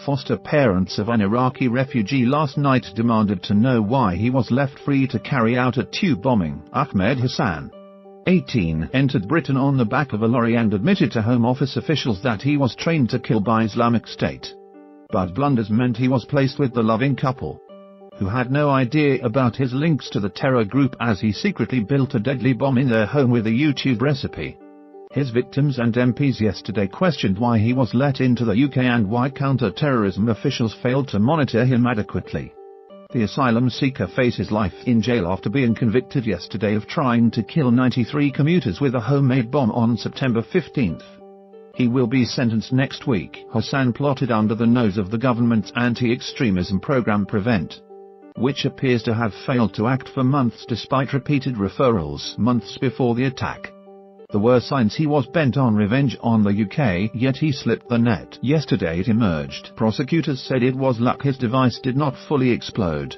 Foster parents of an Iraqi refugee last night demanded to know why he was left free to carry out a tube bombing. Ahmed Hassan, 18, entered Britain on the back of a lorry and admitted to Home Office officials that he was trained to kill by Islamic State. But blunders meant he was placed with the loving couple, who had no idea about his links to the terror group, as he secretly built a deadly bomb in their home with a YouTube recipe. His victims and MPs yesterday questioned why he was let into the UK and why counter-terrorism officials failed to monitor him adequately. The asylum seeker faces life in jail after being convicted yesterday of trying to kill 93 commuters with a homemade bomb on September 15. He will be sentenced next week. Hassan plotted under the nose of the government's anti-extremism program Prevent, which appears to have failed to act for months despite repeated referrals months before the attack. There were signs he was bent on revenge on the UK, yet he slipped the net. Yesterday it emerged. Prosecutors said it was luck his device did not fully explode.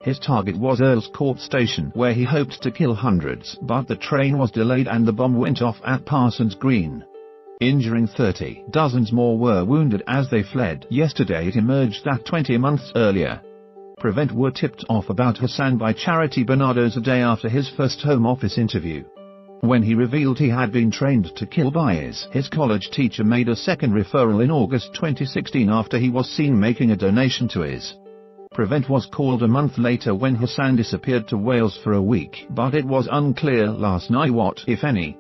His target was Earl's Court Station, where he hoped to kill hundreds, but the train was delayed and the bomb went off at Parsons Green, injuring 30. Dozens more were wounded as they fled. Yesterday it emerged that 20 months earlier, Prevent were tipped off about Hassan by Charity Bernardo's a day after his first Home Office interview, when he revealed he had been trained to kill by his college teacher made a second referral in August 2016 after he was seen making a donation to his. Prevent was called a month later when Hassan disappeared to Wales for a week, but it was unclear last night what, if any,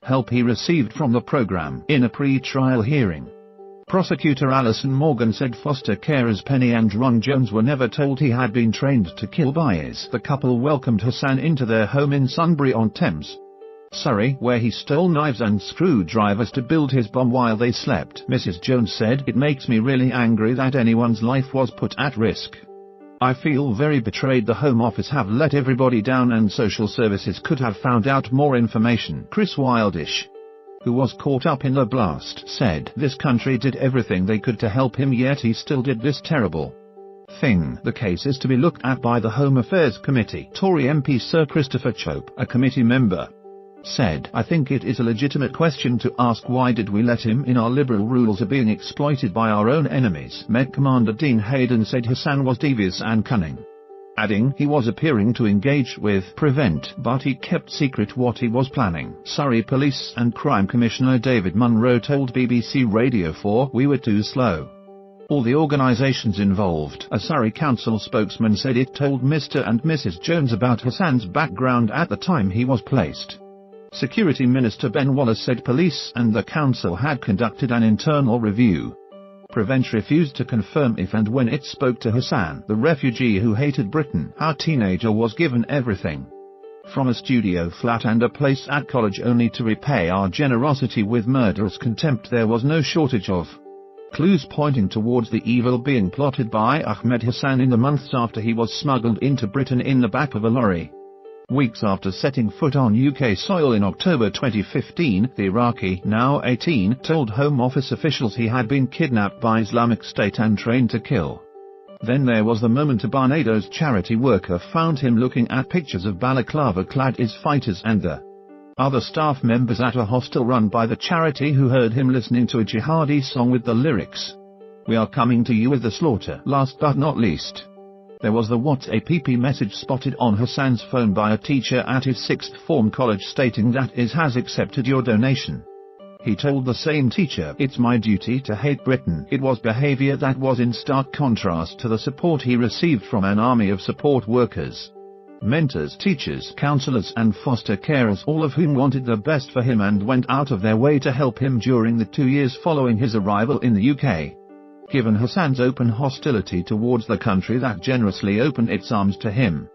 help he received from the program. In a pre-trial hearing, prosecutor Alison Morgan said foster carers Penny and Ron Jones were never told he had been trained to kill by his. The couple welcomed Hassan into their home in Sunbury-on-Thames, Surrey, where he stole knives and screwdrivers to build his bomb while they slept. Mrs. Jones said, "It makes me really angry that anyone's life was put at risk. I feel very betrayed. The Home Office have let everybody down and social services could have found out more information." Chris Wildish, who was caught up in the blast, said, "This country did everything they could to help him, yet he still did this terrible thing." The case is to be looked at by the Home Affairs Committee. Tory MP Sir Christopher Chope, a committee member, said, "I think it is a legitimate question to ask, why did we let him in? Our liberal rules are being exploited by our own enemies." Met Commander Dean Hayden said Hassan was devious and cunning, adding, "He was appearing to engage with Prevent, but he kept secret what he was planning." Surrey Police and Crime Commissioner David Munro told BBC Radio 4, "We were too slow. All the organisations involved." A Surrey Council spokesman said it told Mr. and Mrs. Jones about Hassan's background at the time he was placed. Security Minister Ben Wallace said police and the council had conducted an internal review. Prevent refused to confirm if and when it spoke to Hassan, the refugee who hated Britain. "Our teenager was given everything, from a studio flat and a place at college, only to repay our generosity with murderous contempt. There was no shortage of clues pointing towards the evil being plotted by Ahmed Hassan in the months after he was smuggled into Britain in the back of a lorry. Weeks after setting foot on UK soil in October 2015, the Iraqi, now 18, told Home Office officials he had been kidnapped by Islamic State and trained to kill. Then there was the moment a Barbados charity worker found him looking at pictures of balaclava-clad IS fighters and the other staff members at a hostel run by the charity, who heard him listening to a jihadi song with the lyrics, "We are coming to you with the slaughter." Last but not least, there was the WhatsApp message spotted on Hassan's phone by a teacher at his sixth form college stating that IS has accepted your donation. He told the same teacher, "It's my duty to hate Britain." It was behavior that was in stark contrast to the support he received from an army of support workers, mentors, teachers, counselors and foster carers, all of whom wanted the best for him and went out of their way to help him during the 2 years following his arrival in the UK. Given Hassan's open hostility towards the country that generously opened its arms to him,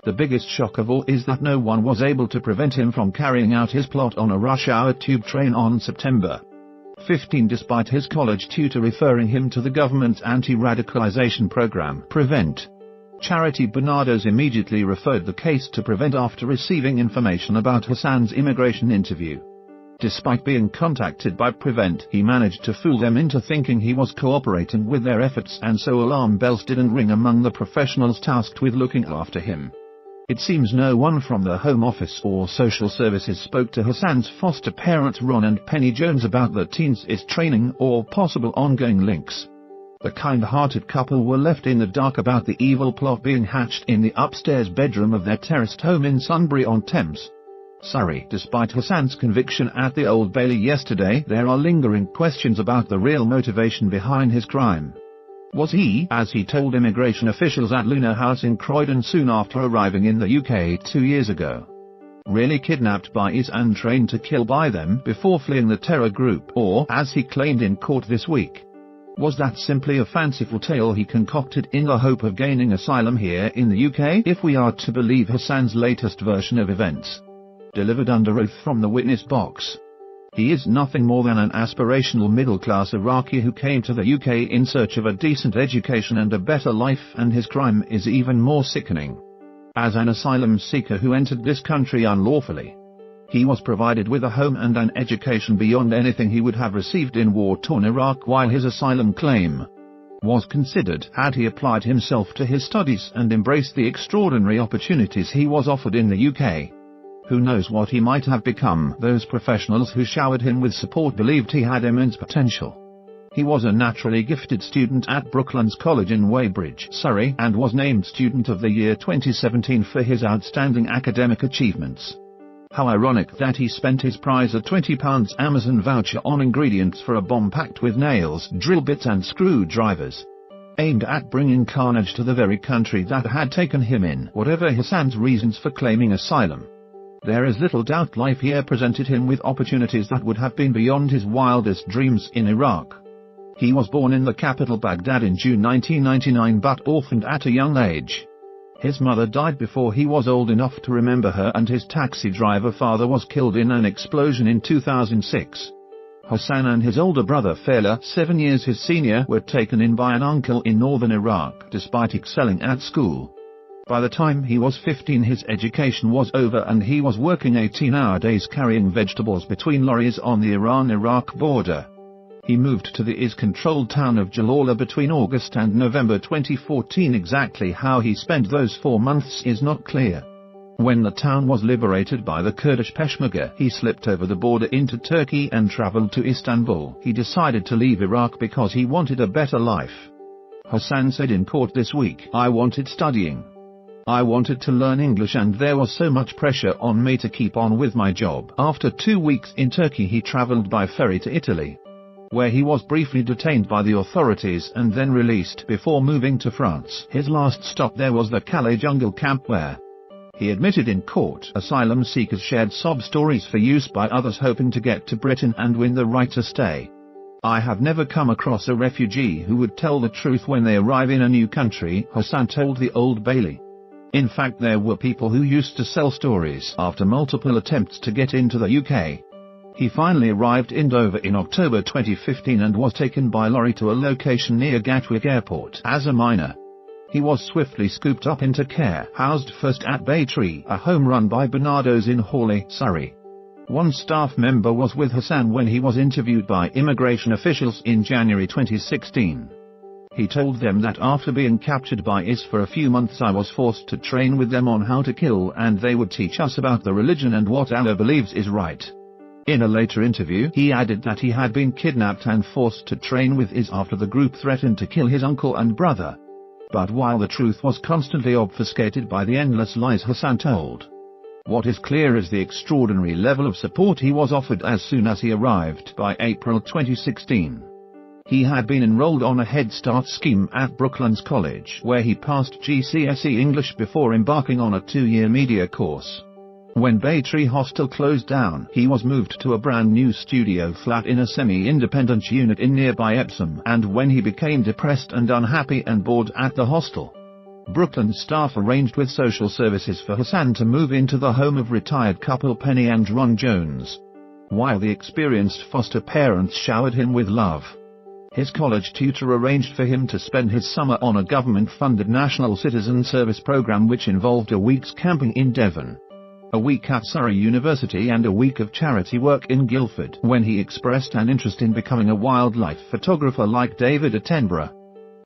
the biggest shock of all is that no one was able to prevent him from carrying out his plot on a rush-hour tube train on September 15, despite his college tutor referring him to the government's anti-radicalization program, Prevent. Charity Bernardo's immediately referred the case to Prevent after receiving information about Hassan's immigration interview. Despite being contacted by Prevent, he managed to fool them into thinking he was cooperating with their efforts, and so alarm bells didn't ring among the professionals tasked with looking after him. It seems no one from the Home Office or Social Services spoke to Hassan's foster parents Ron and Penny Jones about the teen's training or possible ongoing links. The kind-hearted couple were left in the dark about the evil plot being hatched in the upstairs bedroom of their terraced home in Sunbury-on-Thames, Surrey. Despite Hassan's conviction at the Old Bailey yesterday, there are lingering questions about the real motivation behind his crime. Was he, as he told immigration officials at Luna House in Croydon soon after arriving in the UK 2 years ago, really kidnapped by IS and trained to kill by them before fleeing the terror group, or, as he claimed in court this week, was that simply a fanciful tale he concocted in the hope of gaining asylum here in the UK? If we are to believe Hassan's latest version of events, delivered under oath from the witness box, he is nothing more than an aspirational middle-class Iraqi who came to the UK in search of a decent education and a better life, and his crime is even more sickening. As an asylum seeker who entered this country unlawfully, he was provided with a home and an education beyond anything he would have received in war-torn Iraq, while his asylum claim was considered had he applied himself to his studies and embraced the extraordinary opportunities he was offered in the UK. Who knows what he might have become? Those professionals who showered him with support believed he had immense potential. He was a naturally gifted student at Brooklands College in Weybridge, Surrey, and was named Student of the Year 2017 for his outstanding academic achievements. How ironic that he spent his prize, a £20 Amazon voucher, on ingredients for a bomb packed with nails, drill bits and screwdrivers, aimed at bringing carnage to the very country that had taken him in. Whatever Hassan's reasons for claiming asylum, there is little doubt life here presented him with opportunities that would have been beyond his wildest dreams in Iraq. He was born in the capital Baghdad in June 1999 but orphaned at a young age. His mother died before he was old enough to remember her, and his taxi driver father was killed in an explosion in 2006. Hassan and his older brother Fela, 7 years his senior, were taken in by an uncle in northern Iraq, despite excelling at school. By the time he was 15, his education was over and he was working 18-hour days carrying vegetables between lorries on the Iran-Iraq border. He moved to the IS-controlled town of Jalala between August and November 2014. Exactly how he spent those 4 months is not clear. When the town was liberated by the Kurdish Peshmerga, he slipped over the border into Turkey and traveled to Istanbul. He decided to leave Iraq because he wanted a better life. Hassan said in court this week, "I wanted studying. I wanted to learn English, and there was so much pressure on me to keep on with my job." After 2 weeks in Turkey, he traveled by ferry to Italy, where he was briefly detained by the authorities and then released before moving to France. His last stop there was the Calais jungle camp, where he admitted in court asylum seekers shared sob stories for use by others hoping to get to Britain and win the right to stay. "I have never come across a refugee who would tell the truth when they arrive in a new country," Hassan told the Old Bailey. In fact, there were people who used to sell stories. After multiple attempts to get into the UK, he finally arrived in Dover in October 2015 and was taken by lorry to a location near Gatwick Airport. As a minor, he was swiftly scooped up into care, housed first at Baytree, a home run by Bernardo's in Hawley, Surrey. One staff member was with Hassan when he was interviewed by immigration officials in January 2016. He told them that after being captured by IS for a few months, I was forced to train with them on how to kill, and they would teach us about the religion and what Allah believes is right. In a later interview, he added that he had been kidnapped and forced to train with IS after the group threatened to kill his uncle and brother. But while the truth was constantly obfuscated by the endless lies Hassan told, what is clear is the extraordinary level of support he was offered as soon as he arrived. By April 2016, he had been enrolled on a Head Start scheme at Brooklands College, where he passed GCSE English before embarking on a 2-year media course. When Baytree Hostel closed down, he was moved to a brand new studio flat in a semi-independent unit in nearby Epsom, and when he became depressed and unhappy and bored at the hostel, Brooklands staff arranged with social services for Hassan to move into the home of retired couple Penny and Ron Jones, while the experienced foster parents showered him with love. His college tutor arranged for him to spend his summer on a government-funded National Citizen Service program which involved a week's camping in Devon, a week at Surrey University and a week of charity work in Guildford. When he expressed an interest in becoming a wildlife photographer like David Attenborough,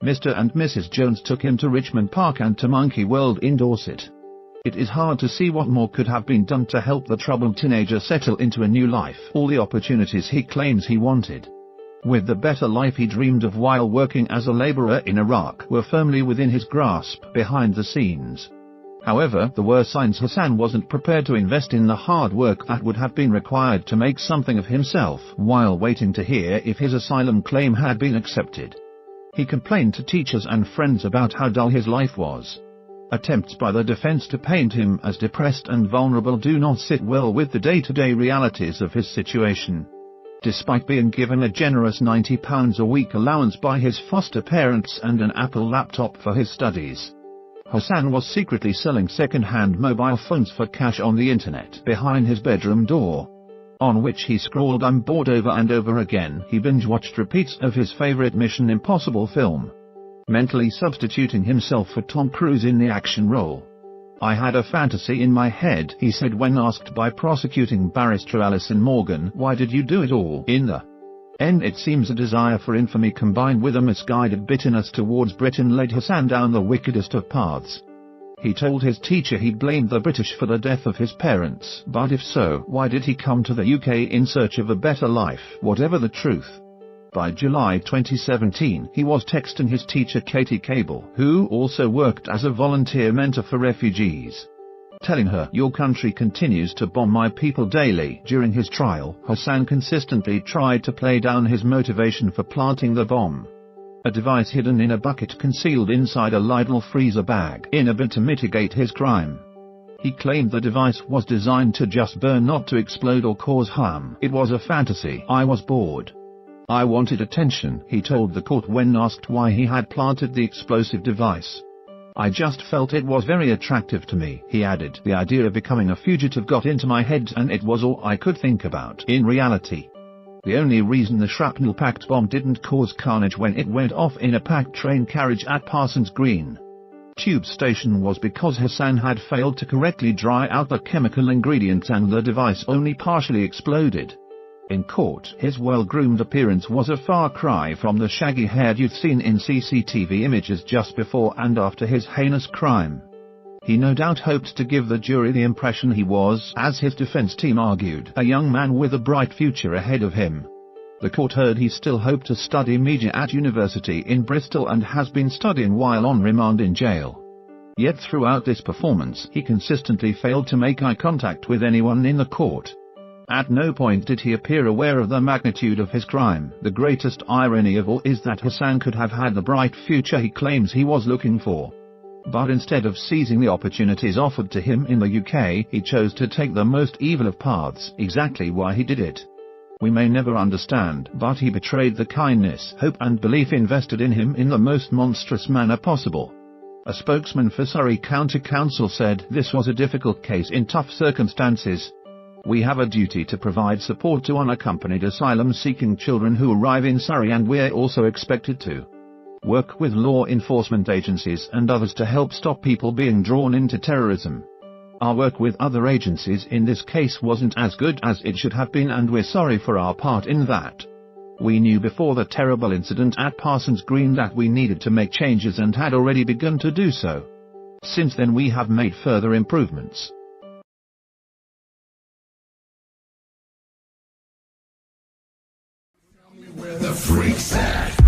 Mr. and Mrs. Jones took him to Richmond Park and to Monkey World in Dorset. It is hard to see what more could have been done to help the troubled teenager settle into a new life, all the opportunities he claims he wanted. with the better life he dreamed of while working as a laborer in Iraq were firmly within his grasp behind the scenes. However, there were signs Hassan wasn't prepared to invest in the hard work that would have been required to make something of himself while waiting to hear if his asylum claim had been accepted. He complained to teachers and friends about how dull his life was. Attempts by the defense to paint him as depressed and vulnerable do not sit well with the day-to-day realities of his situation. Despite being given a generous £90 a week allowance by his foster parents and an Apple laptop for his studies, Hassan was secretly selling second-hand mobile phones for cash on the internet behind his bedroom door, on which he scrawled "I'm bored" over and over again. He binge-watched repeats of his favorite Mission Impossible film, mentally substituting himself for Tom Cruise in the action role. "I had a fantasy in my head," he said when asked by prosecuting barrister Alison Morgan, "why did you do it all in the end?" It seems a desire for infamy combined with a misguided bitterness towards Britain led Hassan down the wickedest of paths. He told his teacher he blamed the British for the death of his parents, but if so, why did he come to the UK in search of a better life, whatever the truth? By July 2017, he was texting his teacher Katie Cable, who also worked as a volunteer mentor for refugees, telling her, "Your country continues to bomb my people daily." During his trial, Hassan consistently tried to play down his motivation for planting the bomb, a device hidden in a bucket concealed inside a Lidl freezer bag, in a bid to mitigate his crime. He claimed the device was designed to just burn, not to explode or cause harm. "It was a fantasy. I was bored. I wanted attention," he told the court when asked why he had planted the explosive device. "I just felt it was very attractive to me," he added. "The idea of becoming a fugitive got into my head and it was all I could think about." In reality, the only reason the shrapnel-packed bomb didn't cause carnage when it went off in a packed train carriage at Parsons Green tube station was because Hassan had failed to correctly dry out the chemical ingredients and the device only partially exploded. In court, his well-groomed appearance was a far cry from the shaggy-haired youth seen in CCTV images just before and after his heinous crime. He no doubt hoped to give the jury the impression he was, as his defense team argued, a young man with a bright future ahead of him. The court heard he still hoped to study media at university in Bristol and has been studying while on remand in jail. Yet throughout this performance, he consistently failed to make eye contact with anyone in the court. At no point did he appear aware of the magnitude of his crime. The greatest irony of all is that Hassan could have had the bright future he claims he was looking for. But instead of seizing the opportunities offered to him in the UK, he chose to take the most evil of paths. Exactly why he did it, we may never understand, but he betrayed the kindness, hope and belief invested in him in the most monstrous manner possible. A spokesman for Surrey County Council said, "This was a difficult case in tough circumstances. We have a duty to provide support to unaccompanied asylum-seeking children who arrive in Surrey, and we're also expected to work with law enforcement agencies and others to help stop people being drawn into terrorism. Our work with other agencies in this case wasn't as good as it should have been, and we're sorry for our part in that. We knew before the terrible incident at Parsons Green that we needed to make changes and had already begun to do so. Since then we have made further improvements." Where the freaks at?